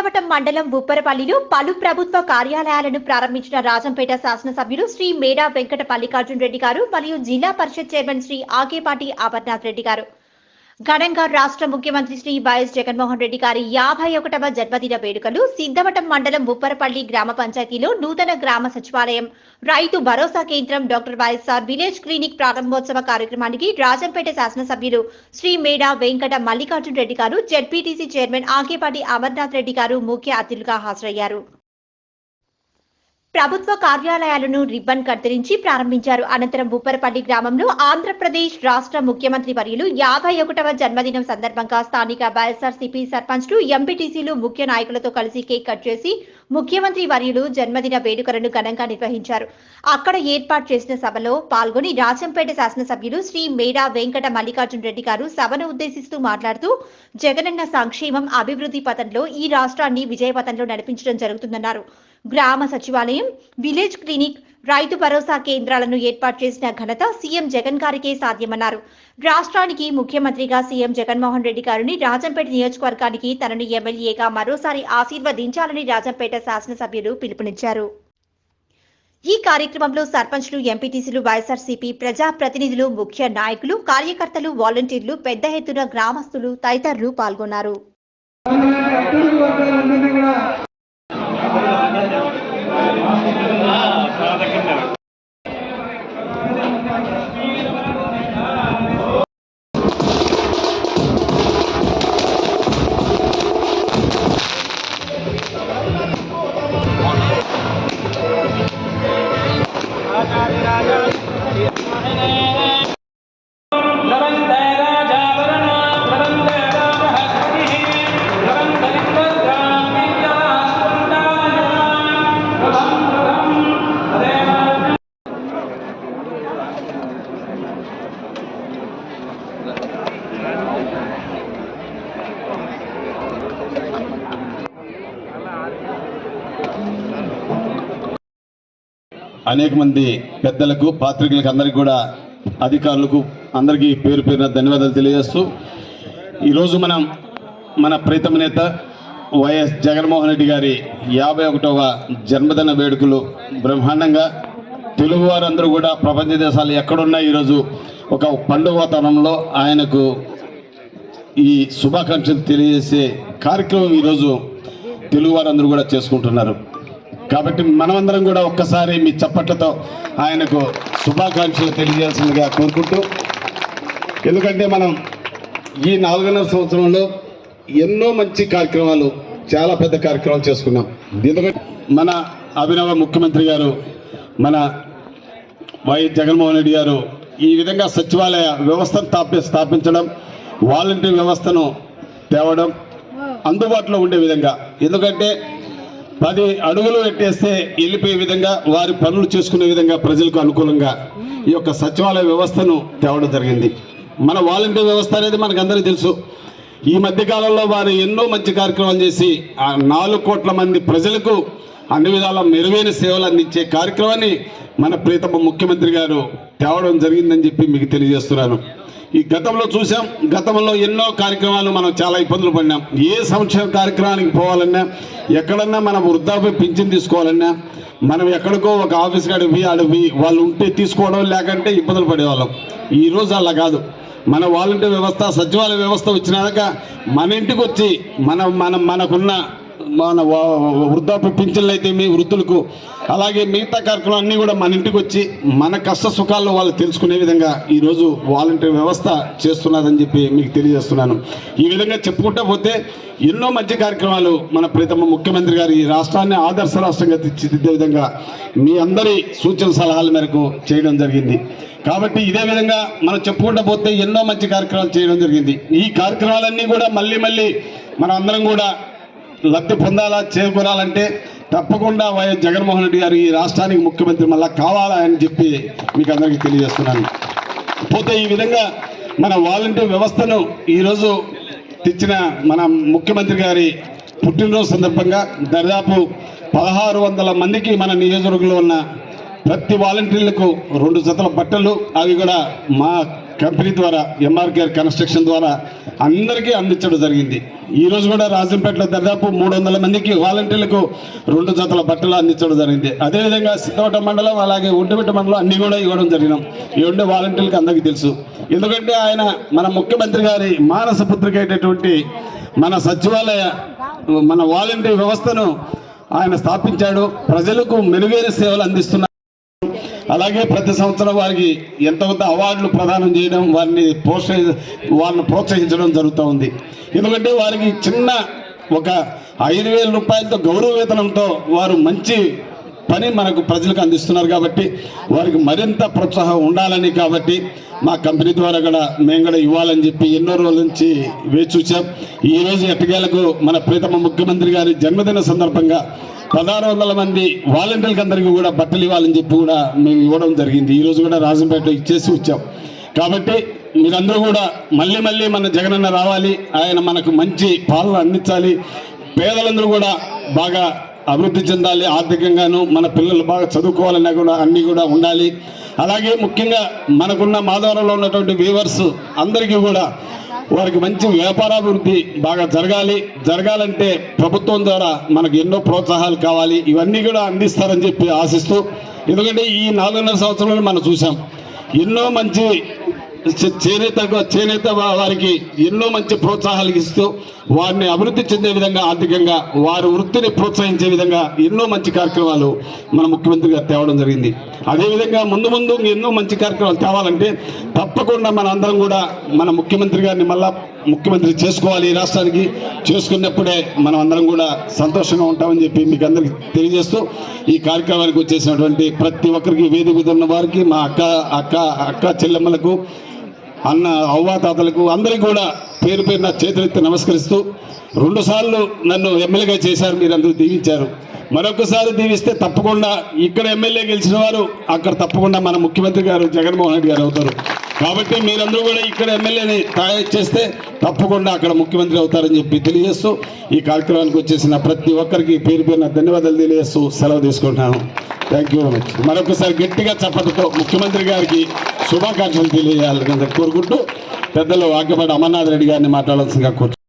సిద్ధవటం మండలం ఉప్పరపల్లిలో పలు ప్రభుత్వ కార్యాలయాలను ప్రారంభించిన రాజంపేట శాసనసభ్యులు శ్రీ మేడా వెంకట మల్లికార్జున రెడ్డి గారు మరియు జిల్లా పరిషత్ చైర్మన్ శ్రీ ఆకేపాటి అమర్నాథ్ రెడ్డి గారు ఘనంగా రాష్ట్ర ముఖ్యమంత్రి శ్రీ వైఎస్ జగన్మోహన్ రెడ్డి గారి 51వ జన్మదిన వేడుకలు సిద్ధవటం మండలం ఉప్పరపల్లి గ్రామ పంచాయతీలో నూతన గ్రామ సచివాలయం, రైతు భరోసా కేంద్రం, డాక్టర్ వైఎస్ఆర్ విలేజ్ క్లినిక్ ప్రారంభోత్సవ కార్యక్రమానికి రాజంపేట శాసనసభ్యులు శ్రీ మేడా వెంకట మల్లికార్జున రెడ్డి గారు, జెడ్పీటీసీ చైర్మన్ ఆకేపాటి అమర్నాథ్ రెడ్డి గారు ముఖ్య అతిథులుగా హాజరయ్యారు. ప్రభుత్వ కార్యాలయాలను రిబ్బన్ కత్తిరించి ప్రారంభించారు. అనంతరం ఉప్పరపల్లి గ్రామంలో ఆంధ్రప్రదేశ్ రాష్ట్ర ముఖ్యమంత్రి వర్యులు 51వ జన్మదినం సందర్భంగా స్థానిక వైఎస్ఆర్సీపీ సర్పంచ్లు, ఎంపీటీసీలు ముఖ్య నాయకులతో కలిసి కేక్ కట్ చేసి ముఖ్యమంత్రి వర్యులు జన్మదిన వేడుకలను ఘనంగా నిర్వహించారు. అక్కడ ఏర్పాటు చేసిన సభలో పాల్గొని రాజంపేట శాసనసభ్యులు శ్రీ మేడా వెంకట మల్లికార్జున రెడ్డి గారు సభను ఉద్దేశిస్తూ మాట్లాడుతూ జగనన్న సంక్షేమం, అభివృద్ధి పథంలో ఈ రాష్ట్రాన్ని విజయపథంలో నడిపించడం జరుగుతుందన్నారు. గ్రామ సచివాలయం, విలేజ్ క్లినిక్, రైతు భరోసా కేంద్రాలను ఏర్పాటు చేసిన ఘనత సీఎం జగన్ గారికే సాధ్యమన్నారు. రాష్ట్రానికి ముఖ్యమంత్రిగా సీఎం జగన్మోహన్ రెడ్డి గారిని రాజంపేట నియోజకవర్గానికి తనను ఎమ్మెల్యేగా మరోసారి ఆశీర్వదించాలని రాజంపేట శాసనసభ్యులు పిలుపునిచ్చారు. ఈ కార్యక్రమంలో సర్పంచ్లు, ఎంపీటీసీలు, వైఎస్ఆర్సీపీ ప్రజాప్రతినిధులు, ముఖ్య నాయకులు, కార్యకర్తలు, వాలంటీర్లు, పెద్ద ఎత్తున గ్రామస్తులు తదితరులు పాల్గొన్నారు. అనేక మంది పెద్దలకు, పాత్రికులకు, అందరికీ కూడా అధికారులకు అందరికీ పేరు పేరున ధన్యవాదాలు తెలియజేస్తూ ఈరోజు మన ప్రీతమ నేత వైఎస్ జగన్మోహన్ రెడ్డి గారి 51వ జన్మదిన వేడుకలు బ్రహ్మాండంగా తెలుగు వారందరూ కూడా ప్రపంచ దేశాలు ఎక్కడున్నా ఈరోజు ఒక పండుగ వాతావరణంలో ఆయనకు ఈ శుభాకాంక్షలు తెలియజేసే కార్యక్రమం ఈరోజు తెలుగు వారందరూ కూడా చేసుకుంటున్నారు. కాబట్టి మనమందరం కూడా ఒక్కసారి మీ చప్పట్లతో ఆయనకు శుభాకాంక్షలు తెలియజేయాల్సిందిగా కోరుకుంటూ, ఎందుకంటే మనం ఈ 4.5 సంవత్సరంలో ఎన్నో మంచి కార్యక్రమాలు, చాలా పెద్ద కార్యక్రమాలు చేసుకున్నాం. ఎందుకంటే మన అభినవ ముఖ్యమంత్రి గారు, మన వైఎస్ జగన్మోహన్ రెడ్డి గారు ఈ విధంగా సచివాలయ వ్యవస్థను స్థాపించడం, వాలంటీర్ వ్యవస్థను తేవడం, అందుబాటులో ఉండే విధంగా, ఎందుకంటే 10 అడుగులు పెట్టేస్తే వెళ్ళిపోయే విధంగా, వారి పనులు చేసుకునే విధంగా ప్రజలకు అనుకూలంగా ఈ యొక్క సచివాలయ వ్యవస్థను తేవడం జరిగింది. మన వాలంటీర్ వ్యవస్థ అనేది మనకు అందరికీ తెలుసు. ఈ మధ్యకాలంలో వారు ఎన్నో మంచి కార్యక్రమాలు చేసి 4 కోట్ల మంది ప్రజలకు అన్ని విధాల మెరుగైన సేవలు అందించే కార్యక్రమాన్ని మన ప్రీతమ ముఖ్యమంత్రి గారు తేవడం జరిగిందని చెప్పి మీకు తెలియజేస్తున్నాను. ఈ గతంలో చూసాం, గతంలో ఎన్నో కార్యక్రమాలు మనం చాలా ఇబ్బందులు పడినాం. ఏ సంక్షేమ కార్యక్రమానికి పోవాలన్నా, ఎక్కడన్నా మనం వృద్ధాప్య పింఛన్ తీసుకోవాలన్నా, మనం ఎక్కడికో ఒక ఆఫీస్ అడిగి వాళ్ళు ఉంటే తీసుకోవడం, లేకంటే ఇబ్బందులు పడేవాళ్ళం. ఈరోజు అలా కాదు. మన వాలంటీర్ వ్యవస్థ, సచివాలయ వ్యవస్థ వచ్చినాక మన ఇంటికి వచ్చి మనకున్న మన వృద్ధాప్య పింఛన్లు అయితే మీ వృద్ధులకు, అలాగే మిగతా కార్యక్రమాలు అన్నీ కూడా మన ఇంటికి వచ్చి మన కష్ట సుఖాల్లో వాళ్ళు తెలుసుకునే విధంగా ఈరోజు వాలంటీర్ వ్యవస్థ చేస్తున్నదని చెప్పి మీకు తెలియజేస్తున్నాను. ఈ విధంగా చెప్పుకుంటూ పోతే ఎన్నో మంచి కార్యక్రమాలు మన ప్రీతమ ముఖ్యమంత్రి గారు ఈ రాష్ట్రాన్ని ఆదర్శ రాష్ట్రంగా తీర్చిదిద్దే విధంగా మీ అందరి సూచన సలహాల మేరకు చేయడం జరిగింది. కాబట్టి ఇదే విధంగా మనం చెప్పుకుంటూ పోతే ఎన్నో మంచి కార్యక్రమాలు చేయడం జరిగింది. ఈ కార్యక్రమాలన్నీ కూడా మళ్ళీ మనం అందరం కూడా లబ్ధి పొందాలా, చేకూరాలంటే తప్పకుండా వైఎస్ జగన్మోహన్ రెడ్డి గారు ఈ రాష్ట్రానికి ముఖ్యమంత్రి మళ్ళా కావాలా అని చెప్పి మీకు అందరికీ తెలియజేస్తున్నాను. పోతే ఈ విధంగా మన వాలంటీర్ వ్యవస్థను ఈరోజు తెచ్చిన మన ముఖ్యమంత్రి గారి పుట్టినరోజు సందర్భంగా దాదాపు 1600 మందికి మన నియోజకవర్గంలో ఉన్న ప్రతి వాలంటీర్లకు 2 జతల బట్టలు అవి కూడా మా కంపెనీ ద్వారా ఎంఆర్కేఆర్ కన్స్ట్రక్షన్ ద్వారా అందరికీ అందించడం జరిగింది. ఈరోజు కూడా రాజంపేటలో దాదాపు 300 మందికి వాలంటీర్లకు 2 జతల బట్టలు అందించడం జరిగింది. అదేవిధంగా సిద్ధవట మండలం అలాగే ఒంటిమిట్ట మండలం అన్ని కూడా ఇవ్వడం జరిగినాం. ఈ ఉండే వాలంటీర్లకు అందరికీ తెలుసు. ఎందుకంటే ఆయన మన ముఖ్యమంత్రి గారి మానస పుత్రిక అయినటువంటి మన సచివాలయ మన వాలంటీర్ వ్యవస్థను ఆయన స్థాపించాడు. ప్రజలకు మెరుగైన సేవలు అందిస్తున్నారు. అలాగే ప్రతి సంవత్సరం వారికి ఎంత కొంత అవార్డులు ప్రదానం చేయడం, వారిని ప్రోత్సహించడం జరుగుతూ ఉంది. ఎందుకంటే వారికి చిన్న ఒక 5,000 రూపాయలతో గౌరవ వేతనంతో వారు మంచి పని మనకు ప్రజలకు అందిస్తున్నారు. కాబట్టి వారికి మరింత ప్రోత్సాహం ఉండాలని కాబట్టి మా కంపెనీ ద్వారా కూడా మేము కూడా ఇవ్వాలని చెప్పి ఎన్నో రోజుల నుంచి వేచి చూసాం. ఈరోజు ఎట్టకేలకు మన ప్రీతమ ముఖ్యమంత్రి గారి జన్మదిన సందర్భంగా 1,600 మంది వాలంటీర్లకు అందరికీ కూడా బట్టలు ఇవ్వాలని చెప్పి కూడా మేము ఇవ్వడం జరిగింది. ఈరోజు కూడా రాజంపేటలో ఇచ్చేసి వచ్చాం. కాబట్టి మీరందరూ కూడా మళ్ళీ మన జగనన్న రావాలి, ఆయన మనకు మంచి పాలన అందించాలి, పేదలందరూ కూడా బాగా అభివృద్ధి చెందాలి, ఆర్థికంగాను మన పిల్లలు బాగా చదువుకోవాలన్నా కూడా అన్నీ కూడా ఉండాలి. అలాగే ముఖ్యంగా మనకున్న మాధవరంలో ఉన్నటువంటి వీవర్స్ అందరికీ కూడా వారికి మంచి వ్యాపారాభివృద్ధి బాగా జరగాలంటే ప్రభుత్వం ద్వారా మనకు ఎన్నో ప్రోత్సాహాలు కావాలి. ఇవన్నీ కూడా అందిస్తారని చెప్పి ఆశిస్తూ, ఎందుకంటే ఈ 4.5 సంవత్సరాలు మనం చూసాం ఎన్నో మంచి చేనేత వారికి ఎన్నో మంచి ప్రోత్సాహాలు ఇస్తూ వారిని అభివృద్ధి చెందే విధంగా, ఆర్థికంగా వారి వృత్తిని ప్రోత్సహించే విధంగా ఎన్నో మంచి కార్యక్రమాలు మన ముఖ్యమంత్రి గారు తేవడం జరిగింది. అదేవిధంగా ముందు ఎన్నో మంచి కార్యక్రమాలు తేవాలంటే తప్పకుండా మన అందరం కూడా మన ముఖ్యమంత్రి గారిని మళ్ళా ముఖ్యమంత్రి చేసుకోవాలి. ఈ రాష్ట్రానికి చేసుకున్నప్పుడే మనం అందరం కూడా సంతోషంగా ఉంటామని చెప్పి మీకు అందరికీ తెలియజేస్తూ, ఈ కార్యక్రమానికి వచ్చేసినటువంటి ప్రతి ఒక్కరికి, వేదిక మీద ఉన్న వారికి, మా అక్క చెల్లెమ్మలకు, అన్న అవ్వాతాతలకు అందరికీ కూడా పేరున చేతులెత్తి నమస్కరిస్తూ, 2 సార్లు నన్ను ఎమ్మెల్యేగా చేశారు, మీరందరూ దీవించారు. మరొకసారి దీవిస్తే తప్పకుండా ఇక్కడ ఎమ్మెల్యే గెలిచిన వారు అక్కడ తప్పకుండా మన ముఖ్యమంత్రి గారు జగన్మోహన్ రెడ్డి గారు అవుతారు. కాబట్టి మీరందరూ కూడా ఇక్కడ ఎమ్మెల్యేని తయారు చేస్తే తప్పకుండా అక్కడ ముఖ్యమంత్రి అవుతారని చెప్పి తెలియజేస్తూ, ఈ కార్యక్రమానికి వచ్చేసిన ప్రతి ఒక్కరికి పేరున ధన్యవాదాలు తెలియజేస్తూ సెలవు తీసుకుంటున్నాను. Thank you very much. మరొకసారి గట్టిగా చప్పటితో ముఖ్యమంత్రి గారికి శుభాకాంక్షలు తెలియజేయాలని కోరుకుంటూ పెద్దలు ఆగ్యపాటి అమర్నాథ్ రెడ్డి గారిని మాట్లాడాల్సిందిగా కోరుతున్నాను.